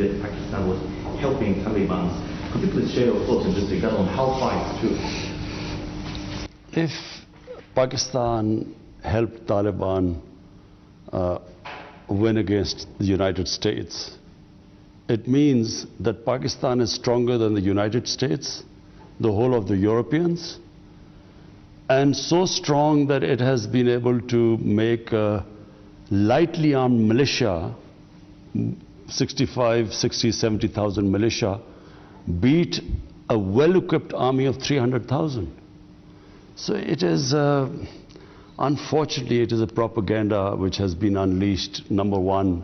that Pakistan was helping Taliban. Could you please share your thoughts in this regard on how far it's true? If Pakistan helped Taliban win against the United States, it means that Pakistan is stronger than the United States, the whole of the Europeans, and so strong that it has been able to make a lightly armed militia, 65, 60, 70,000 militia, beat a well-equipped army of 300,000. So it is, unfortunately, it is a propaganda which has been unleashed, number one,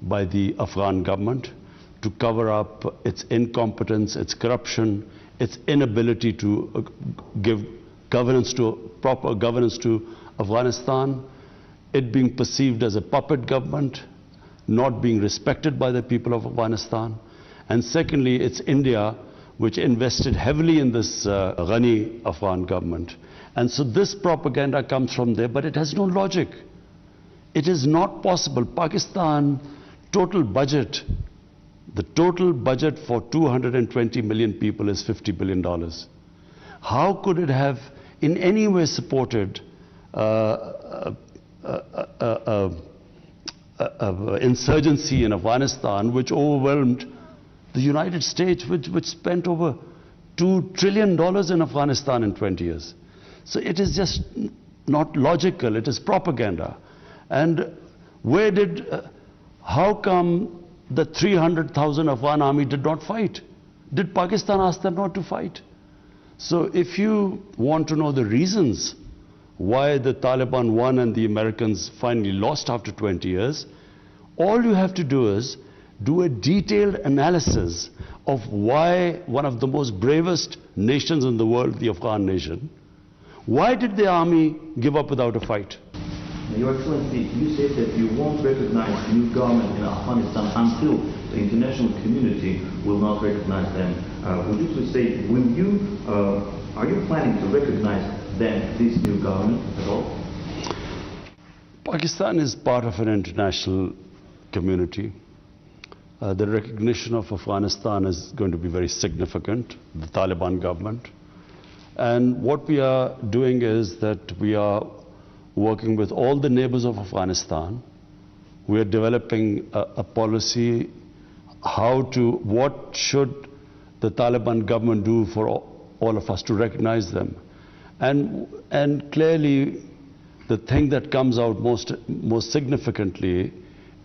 by the Afghan government to cover up its incompetence, its corruption, its inability to give proper governance to Afghanistan, it being perceived as a puppet government, not being respected by the people of Afghanistan. And secondly, it's India, which invested heavily in this Ghani Afghan government. And so this propaganda comes from there, but it has no logic. It is not possible. Pakistan total budget, the total budget for 220 million people is $50 billion. How could it have in any way supported insurgency in Afghanistan, which overwhelmed the United States, which spent over $2 trillion in Afghanistan in 20 years. So it is just not logical, it is propaganda. And how come the 300,000 Afghan army did not fight? Did Pakistan ask them not to fight? So if you want to know the reasons why the Taliban won and the Americans finally lost after 20 years, all you have to do is do a detailed analysis of why one of the most bravest nations in the world, the Afghan nation, why did the army give up without a fight? Your Excellency, you said that you won't recognize the new government in Afghanistan until the international community will not recognize them. Would you please say, are you planning to recognize this new government at all? Pakistan is part of an international community. The recognition of Afghanistan is going to be very significant, the Taliban government. And what we are doing is that we are working with all the neighbors of Afghanistan. We are developing a policy, what should the Taliban government do for all of us to recognize them. And clearly, the thing that comes out most significantly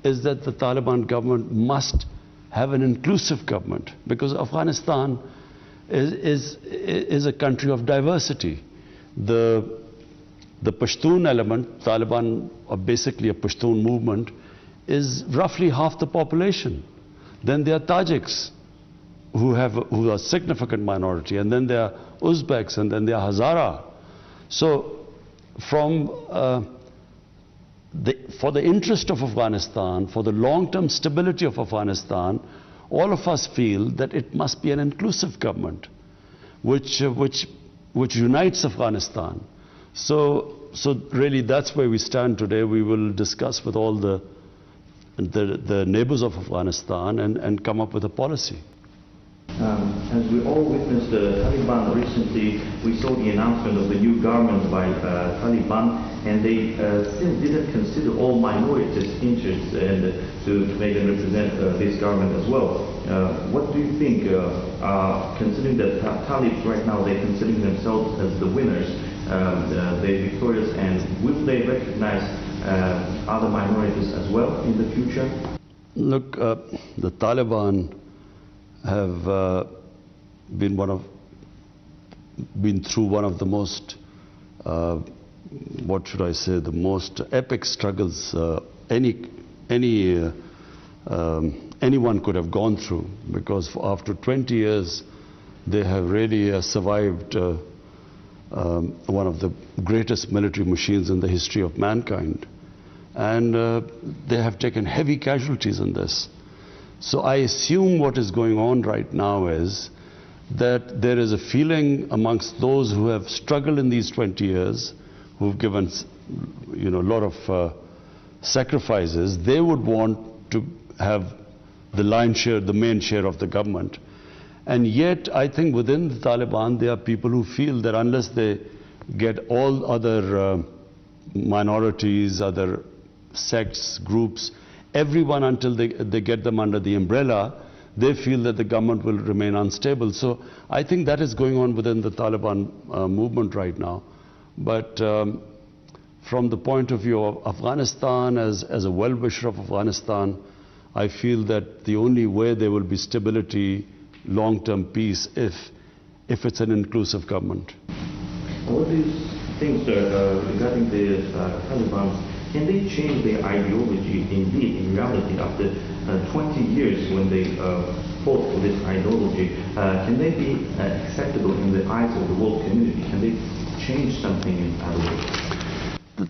is that the Taliban government must have an inclusive government, because Afghanistan is a country of diversity. The Pashtun element, Taliban are basically a Pashtun movement, is roughly half the population. Then there are Tajiks, who are a significant minority, and then there are Uzbeks, and then there are Hazara. So for the interest of Afghanistan, for the long-term stability of Afghanistan, all of us feel that it must be an inclusive government which unites Afghanistan. So really that's where we stand today. We will discuss with all the neighbors of Afghanistan and come up with a policy. As we all witnessed Taliban recently, we saw the announcement of the new government by Taliban, and they still didn't consider all minorities' interests and to make them represent this government as well. What do you think, considering that Talibs right now, they're considering themselves as the winners, they're victorious, and will they recognize other minorities as well in the future? Look, the Taliban have been through one of the most, what should I say, the most epic struggles anyone could have gone through, because after 20 years they have really survived one of the greatest military machines in the history of mankind, and they have taken heavy casualties in this. So I assume what is going on right now is that there is a feeling amongst those who have struggled in these 20 years, who've given a lot of sacrifices. They would want to have the lion's share, the main share of the government. And yet, I think within the Taliban, there are people who feel that unless they get all other minorities, other sects, groups, everyone until they get them under the umbrella, they feel that the government will remain unstable. So I think that is going on within the Taliban movement right now. But from the point of view of Afghanistan, as a well-wisher of Afghanistan, I feel that the only way there will be stability, long-term peace, if it's an inclusive government. What do you think, sir, regarding the Taliban? Can they change their ideology indeed, in reality, after 20 years when they fought for this ideology? Can they be acceptable in the eyes of the world community? Can they change something in other ways? The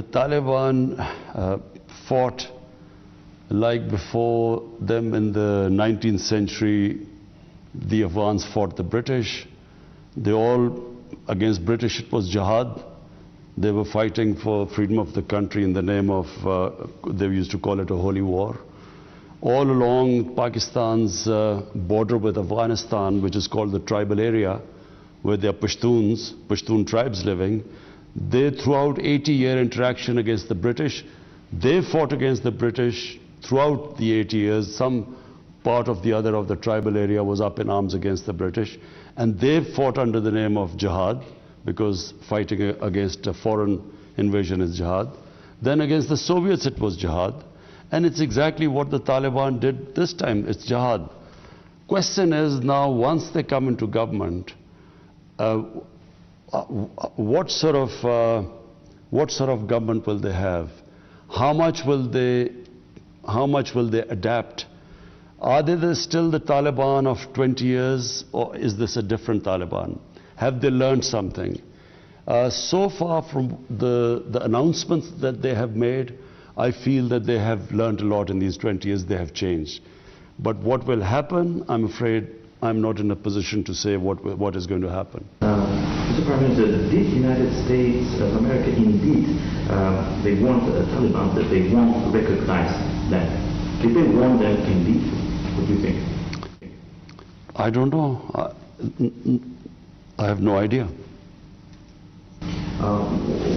Taliban fought like before them in the 19th century. The Afghans fought the British. They all, against British, it was jihad. They were fighting for freedom of the country in the name of, they used to call it a holy war. All along Pakistan's border with Afghanistan, which is called the tribal area, where there are Pashtun tribes living, they throughout 80-year interaction against the British, they fought against the British throughout the 80 years. Some part of the tribal area was up in arms against the British, and they fought under the name of jihad, because fighting against a foreign invasion is jihad. Then against the Soviets it was jihad, and it's exactly what the Taliban did this time, it's jihad. Question is now, once they come into government, what sort of government will they have? How much will they adapt? Are they still the Taliban of 20 years, or is this a different Taliban? Have they learned something? So far from the announcements that they have made, I feel that they have learned a lot in these 20 years, they have changed. But what will happen, I'm afraid I'm not in a position to say what is going to happen. Mr. Prime Minister, did the United States of America indeed, they want the Taliban, that they won't recognize them? Did they want them indeed? What do you think? I don't know. I have no idea.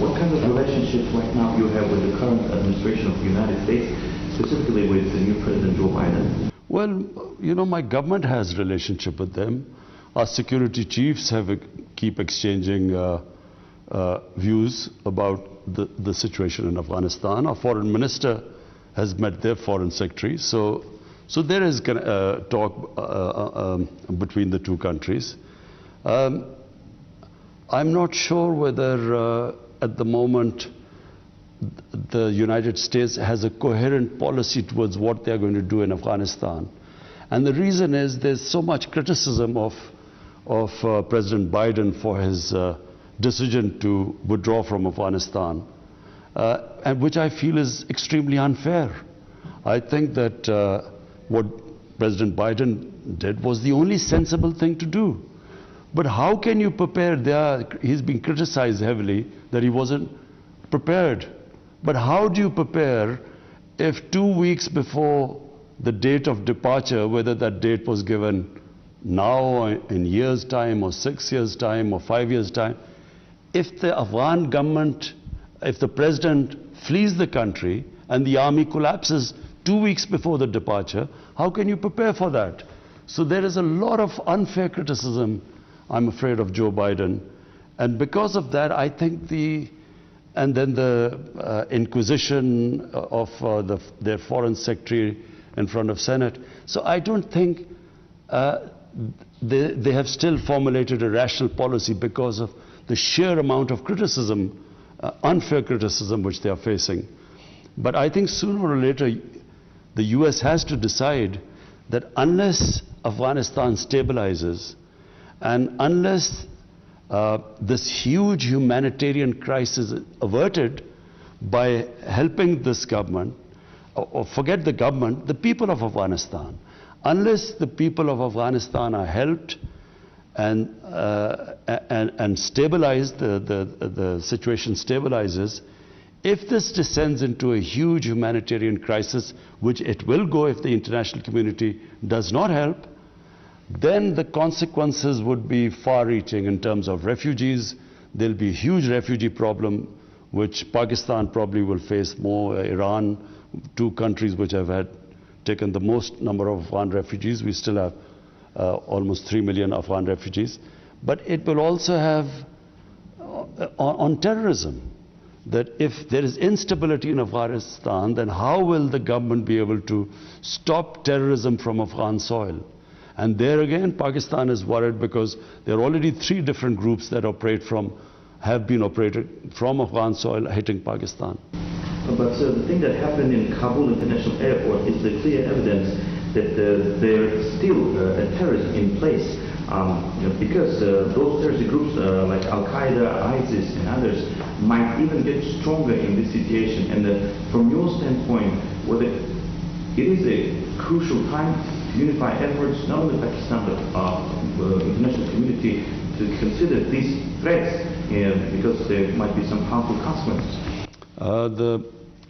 What kind of relationship right now you have with the current administration of the United States, specifically with the new President Joe Biden? Well, you know, my government has a relationship with them. Our security chiefs keep exchanging views about the situation in Afghanistan. Our foreign minister has met their foreign secretary. So there is talk between the two countries. I'm not sure whether at the moment the United States has a coherent policy towards what they're going to do in Afghanistan. And the reason is there's so much criticism of President Biden for his decision to withdraw from Afghanistan, and which I feel is extremely unfair. I think that what President Biden did was the only sensible thing to do. But how can you prepare? He's been criticized heavily that he wasn't prepared. But how do you prepare if 2 weeks before the date of departure, whether that date was given now, or in years' time, or 6 years' time, or 5 years' time, if the Afghan government, if the president flees the country and the army collapses 2 weeks before the departure, how can you prepare for that? So there is a lot of unfair criticism, I'm afraid, of Joe Biden. And because of that, I think and then the inquisition of their foreign secretary in front of Senate. So I don't think they have still formulated a rational policy because of the sheer amount of criticism, unfair criticism which they are facing. But I think sooner or later, the US has to decide that unless Afghanistan stabilizes, and unless this huge humanitarian crisis is averted by helping this government, or forget the government, the people of Afghanistan, unless the people of Afghanistan are helped and stabilized, the situation stabilizes, If this descends into a huge humanitarian crisis, which it will go if the international community does not help, then the consequences would be far-reaching in terms of refugees. There'll be a huge refugee problem, which Pakistan probably will face more. Iran, two countries which have taken the most number of Afghan refugees. We still have almost 3 million Afghan refugees. But it will also have on terrorism, that if there is instability in Afghanistan, then how will the government be able to stop terrorism from Afghan soil? And there again, Pakistan is worried because there are already 3 different groups that have been operated from Afghan soil hitting Pakistan. But the thing that happened in Kabul International Airport is the clear evidence that there is still a terrorism in place. Because those terrorist groups like Al-Qaeda, ISIS and others might even get stronger in this situation. And from your standpoint, whether it is a crucial time to unify efforts, not only Pakistan but international community, to consider these threats because there might be some harmful consequences?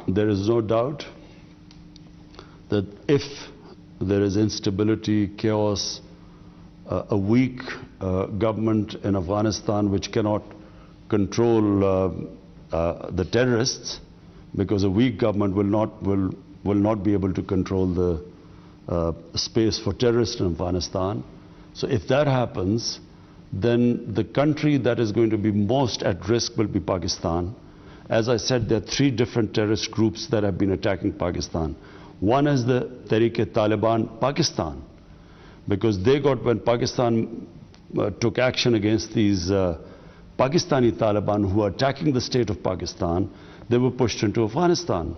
There is no doubt that if there is instability, chaos, a weak government in Afghanistan which cannot control the terrorists, because a weak government will not be able to control the space for terrorists in Afghanistan. So if that happens, then the country that is going to be most at risk will be Pakistan. As I said, there are 3 different terrorist groups that have been attacking Pakistan. One is the Tehreek-e-Taliban Pakistan, because they got, when Pakistan took action against these Pakistani Taliban who are attacking the state of Pakistan, they were pushed into Afghanistan.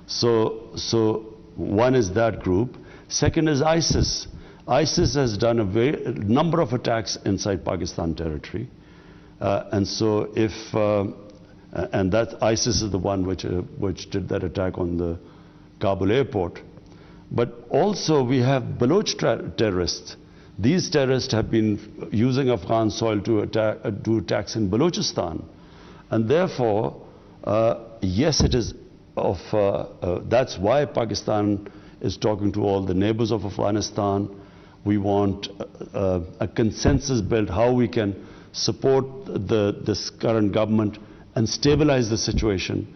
So one is that group. Second is ISIS. ISIS has done a number of attacks inside Pakistan territory. And so if, and that ISIS is the one which did that attack on the Kabul airport. But also we have Baloch terrorists. These terrorists have been using Afghan soil to do attacks in Balochistan. And therefore, yes, it is that's why Pakistan is talking to all the neighbors of Afghanistan. We want a consensus built how we can support this current government and stabilize the situation,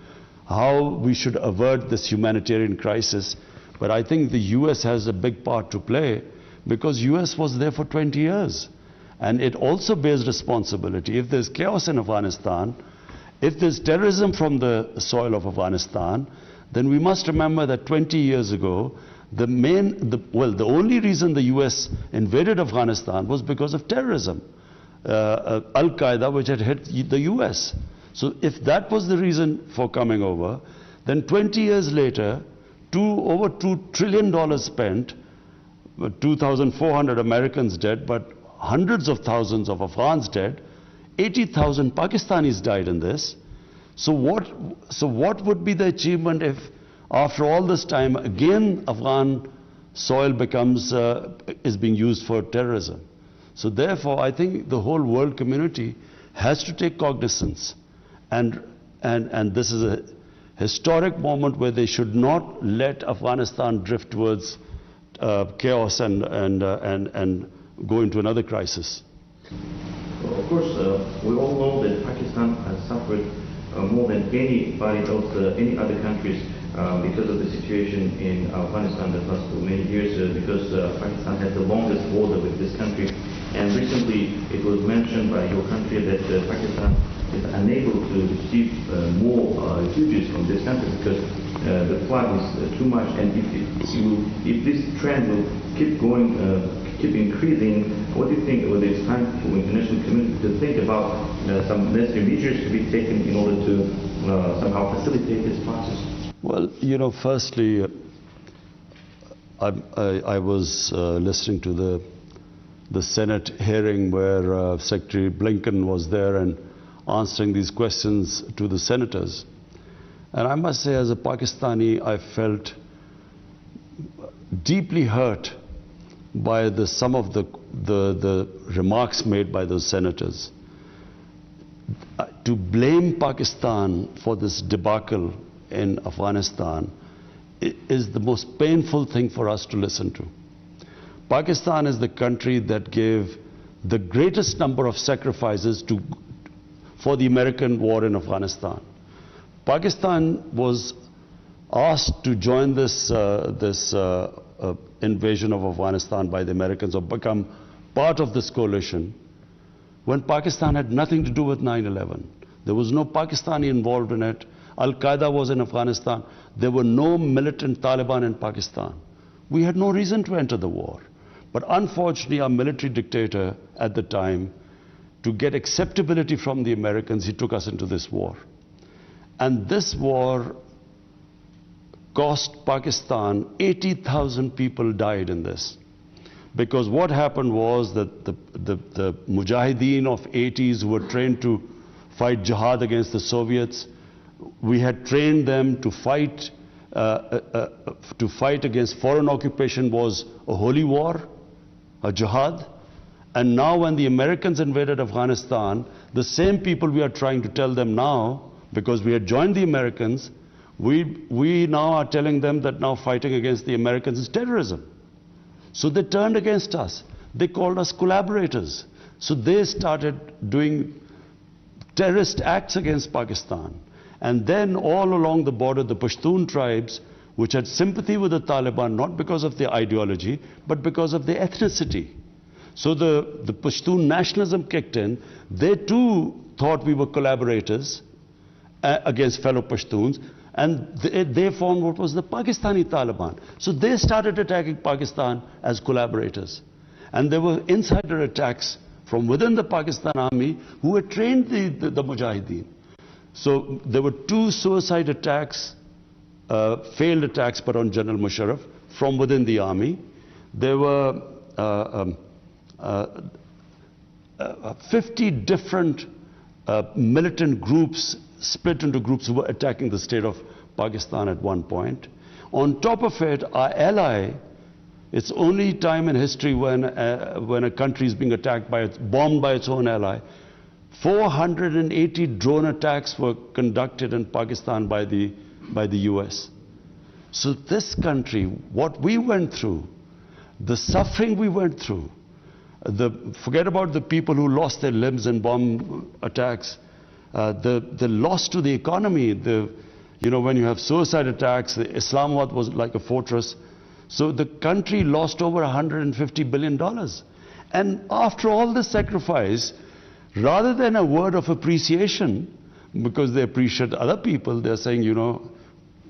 how we should avert this humanitarian crisis. But I think the US has a big part to play, because US was there for 20 years. And it also bears responsibility. If there's chaos in Afghanistan, if there's terrorism from the soil of Afghanistan, then we must remember that 20 years ago, the only reason the US invaded Afghanistan was because of terrorism. Al-Qaeda, which had hit the US. So if that was the reason for coming over, then 20 years later, over $2 trillion spent, 2,400 Americans dead, but hundreds of thousands of Afghans dead, 80,000 Pakistanis died in this. So what would be the achievement if, after all this time, again Afghan soil is being used for terrorism? So therefore, I think the whole world community has to take cognizance. And this is a historic moment where they should not let Afghanistan drift towards chaos and go into another crisis. Of course, we all know that Pakistan has suffered more than anybody else, any other countries, because of the situation in Afghanistan the past many years, because Pakistan has the longest border with this country. And recently it was mentioned by your country that Pakistan is unable to receive more refugees from this country because the flood is too much. And if this trend will keep going, keep increasing, what do you think whether it's time for the international community to think about some necessary measures to be taken in order to somehow facilitate this process? Well, you know, firstly, I was listening to the Senate hearing where Secretary Blinken was there and answering these questions to the senators. And I must say, as a Pakistani, I felt deeply hurt by some of the remarks made by those senators. to blame Pakistan for this debacle in Afghanistan is the most painful thing for us to listen to. Pakistan is the country that gave the greatest number of sacrifices for the American war in Afghanistan. Pakistan was asked to join this invasion of Afghanistan by the Americans, or become part of this coalition, when Pakistan had nothing to do with 9/11. There was no Pakistani involved in it. Al-Qaeda was in Afghanistan. There were no militant Taliban in Pakistan. We had no reason to enter the war. But unfortunately, our military dictator at the time, to get acceptability from the Americans, he took us into this war. And this war cost Pakistan, 80,000 people died in this. Because what happened was that the Mujahideen of 80s who were trained to fight jihad against the Soviets, we had trained them to fight against foreign occupation was a holy war, a jihad. And now when the Americans invaded Afghanistan, the same people we are trying to tell them now, because we had joined the Americans, we now are telling them that now fighting against the Americans is terrorism. So they turned against us. They called us collaborators. So they started doing terrorist acts against Pakistan. And then all along the border, the Pashtun tribes, which had sympathy with the Taliban, not because of their ideology, but because of their ethnicity. So the Pashtun nationalism kicked in. They too thought we were collaborators against fellow Pashtuns. And they formed what was the Pakistani Taliban. So they started attacking Pakistan as collaborators. And there were insider attacks from within the Pakistan army who had trained the Mujahideen. So there were 2 suicide attacks, failed attacks, but on General Musharraf from within the army. There were 50 different militant groups split into groups who were attacking the state of Pakistan at one point. On top of it, our ally, it's only time in history when a country is being attacked bombed by its own ally. 480 drone attacks were conducted in Pakistan by the US. So this country, what we went through, the suffering we went through, forget about the people who lost their limbs in bomb attacks, the loss to the economy, when you have suicide attacks, Islamabad was like a fortress. So the country lost over $150 billion. And after all this sacrifice, rather than a word of appreciation, because they appreciate other people, they're saying,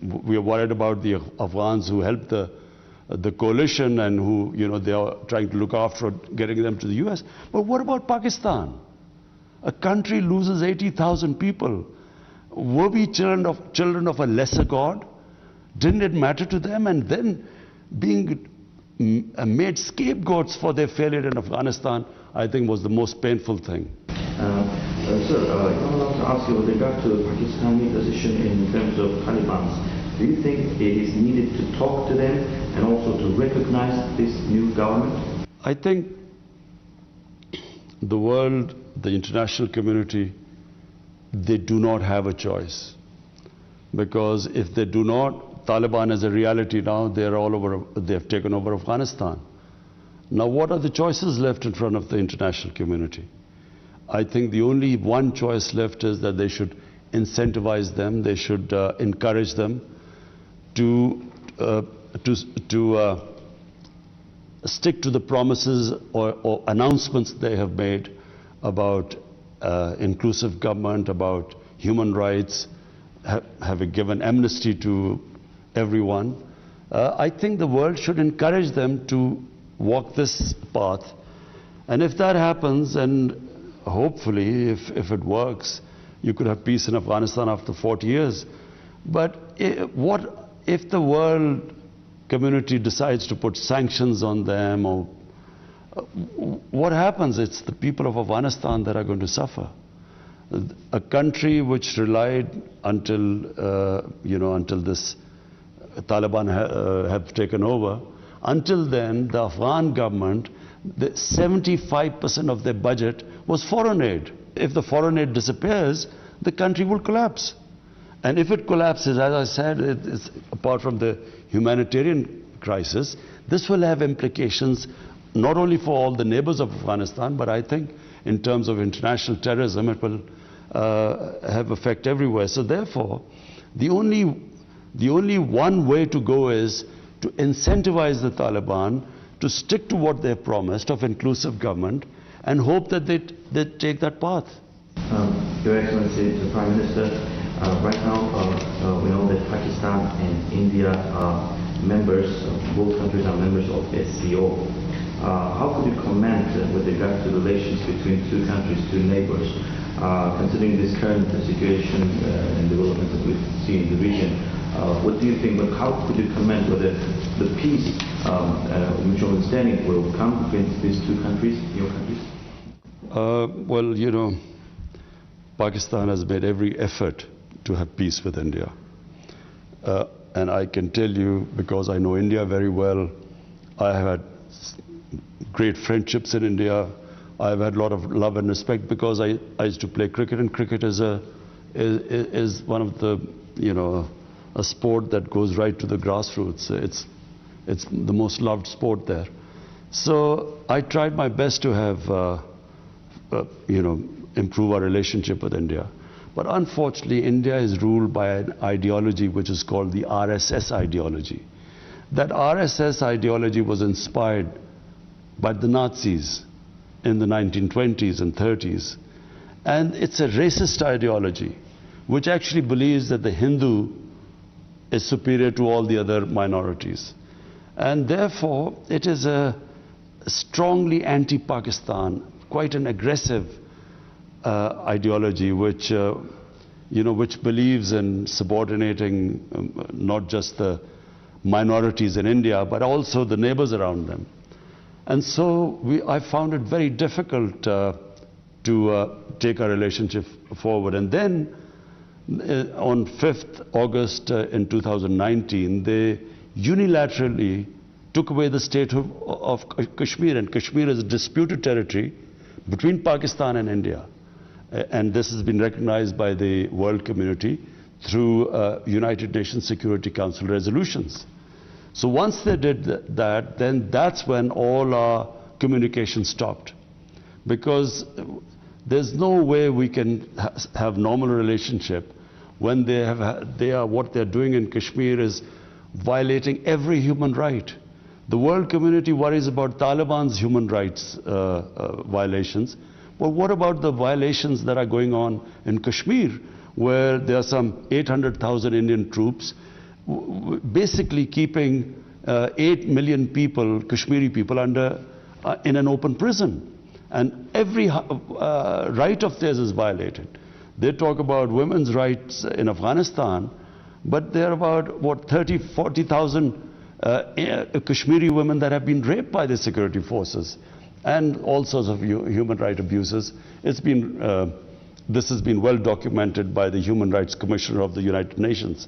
we are worried about the Afghans who helped the coalition and who, they are trying to look after getting them to the US. But what about Pakistan? A country loses 80,000 people. Were we children of a lesser God? Didn't it matter to them? And then being made scapegoats for their failure in Afghanistan, I think was the most painful thing. Sir, I want to ask you with regard to the Pakistani position in terms of Taliban. Do you think it is needed to talk to them and also to recognize this new government? I think the world, the international community, they do not have a choice. Because if they do not, Taliban is a reality now, they have taken over Afghanistan. Now what are the choices left in front of the international community? I think the only one choice left is that they should incentivize them, they should encourage them to stick to the promises or announcements they have made about inclusive government, about human rights, having given amnesty to everyone. I think the world should encourage them to walk this path. And if that happens, and hopefully, if it works, you could have peace in Afghanistan after 40 years. But what if the world community decides to put sanctions on them, or what happens? It's the people of Afghanistan that are going to suffer. A country which relied until this Taliban have taken over. Until then, the Afghan government, 75% of their budget was foreign aid. If the foreign aid disappears, the country will collapse. And if it collapses, as I said, it's, apart from the humanitarian crisis, this will have implications not only for all the neighbors of Afghanistan, but I think in terms of international terrorism, it will have effect everywhere. So therefore, the only one way to go is to incentivize the Taliban to stick to what they've promised of inclusive government and hope that they take that path. Your Excellency, the Prime Minister, right now we know that Pakistan and India are members, both countries are members of SCO. How could you comment with regard to relations between two countries, two neighbors, considering this current situation and developments that we see in the region? What do you think, but how could you comment whether the peace, mutual understanding will come between these two countries, your countries? Well, you know, Pakistan has made every effort to have peace with India. And I can tell you, because I know India very well, I have had great friendships in India. I've had a lot of love and respect because I used to play cricket, and cricket is one of the, you know, a sport that goes right to the grassroots. It's the most loved sport there. So I tried my best to have, you know, improve our relationship with India. But unfortunately, India is ruled by an ideology which is called the RSS ideology. That RSS ideology was inspired by the Nazis in the 1920s and 30s. And it's a racist ideology which actually believes that the Hindu is superior to all the other minorities. And therefore, it is a strongly anti-Pakistan, quite an aggressive ideology which, you know, which believes in subordinating not just the minorities in India, but also the neighbors around them. And so I found it very difficult to take our relationship forward. And then on 5th August in 2019, they unilaterally took away the state of Kashmir. And Kashmir is a disputed territory between Pakistan and India. And this has been recognized by the world community through United Nations Security Council resolutions. So once they did that, then that's when all our communication stopped. Because there's no way we can have normal relationship when what they're doing in Kashmir is violating every human right. The world community worries about Taliban's human rights violations. But what about the violations that are going on in Kashmir, where there are some 800,000 Indian troops basically keeping 8 million people, Kashmiri people, in an open prison. And every right of theirs is violated. They talk about women's rights in Afghanistan, but there are about, what, 40,000 Kashmiri women that have been raped by the security forces, and all sorts of human rights abuses. It's been, this has been well documented by the Human Rights Commissioner of the United Nations.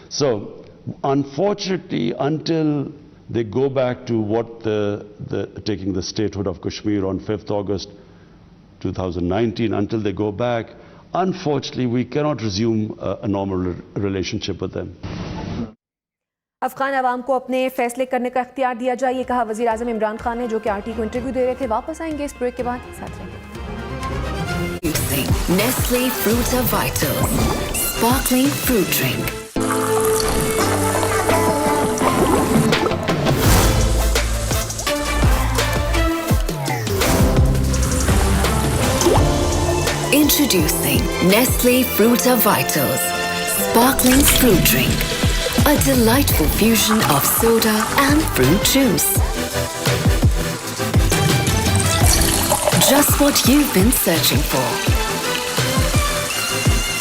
So, unfortunately, until they go back to what taking the statehood of Kashmir on 5th August 2019, until they go back, unfortunately, we cannot resume a normal relationship with them. Afghan आवाम को अपने फैसले करने का इख्तियार दिया जाए, ये कहा वजीर आज़म इमरान खान ने, जो कि आरटी को इंटरव्यू दे रहे थे। वापस आएंगे इस ब्रेक के बाद, साथ रहेंगे। Nestle Fruta Vitals Sparkling Fruit Drink. Introducing Nestle Fruta Vitals Sparkling Fruit Drink. A delightful fusion of soda and fruit juice. Just what you've been searching for.